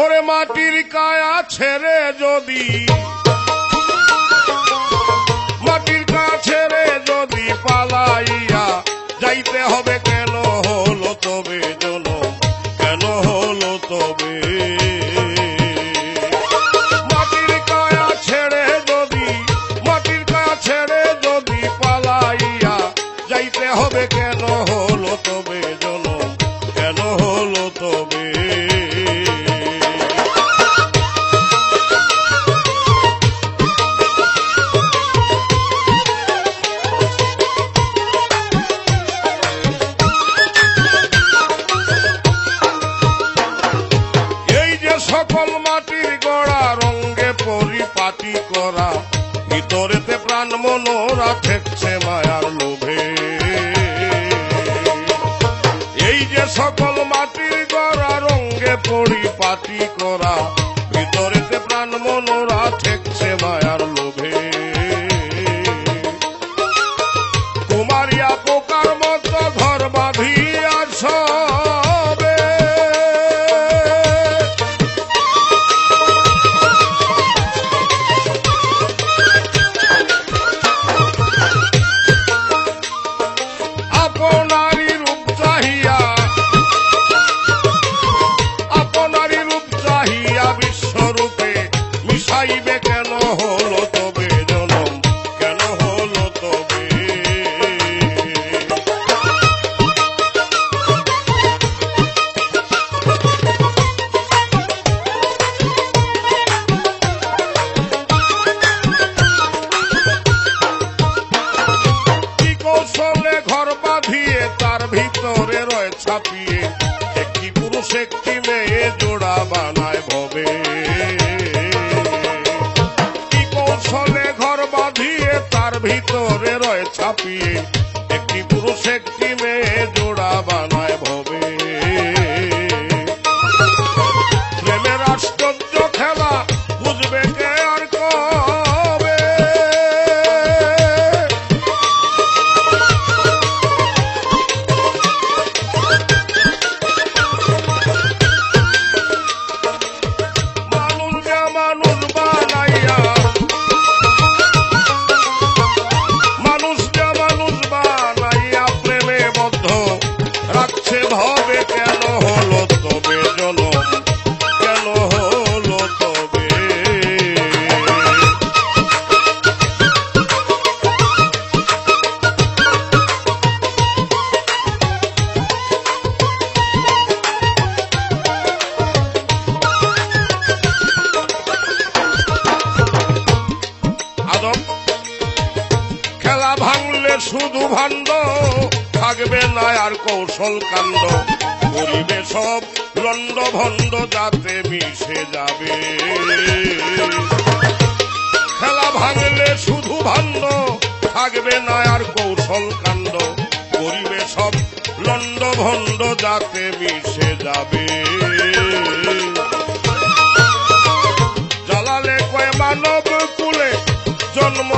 ওরে মাটির কায়া ছেড়ে যদি পালাইয়া যাইতে হবে কেন হলো তবে জনম কেন হলো তবে মাটির কায়া ছেড়ে যদি পালাইয়া যাইতে হবে কেন হলো তবে জনম কেন হলো তবে সকল মাটির গড়া রঙ্গে পরিপাটি করা ভিতরেতে প্রাণ মনোরা ঠেকছে মায়ার লোভে এই যে সকল মাটির গড়া রঙ্গে পরিপাটি করা ভিতরেতে প্রাণ মনোরা ঠেকছে মায়ার লোভে কুমারিয়া পোকার মতো ঘর বাঁধিয়া সবে বিশ্বরূপে মিশাইবে কেন হলো তবে জনম কেন হলো তবে কি কৌশলে ঘর বাঁধিয়ে তার ভিতরে রয় ছাপিয়ে একটি পুরুষ একটি মেয়ে জোড়া বানায় ভবে কি কৌশলে ঘর বাঁধিয়ে তার ভিতরে রয় ছাপিয়ে একটি পুরুষ একটি মেয়ে জোড়া বানায় ভবে প্রেমের আশ্চর্য খেলা বুঝবে কে আর কবে হবে কেন হলো তবে জনম কেন হলো তবে আদম খেলা ভাঙলে শুধু ভাণ্ড থাকবে না আর কৌশল কাণ্ড করিবে সব লন্ড ভণ্ড যাতে মিশে যাবে খেলা ভাঙলে শুধু ভাণ্ড থাকবে না আর কৌশল কাণ্ড করিবে সব লন্ড ভণ্ড যাতে মিশে যাবে জ্বালালে কয় মানব কুলে জন্ম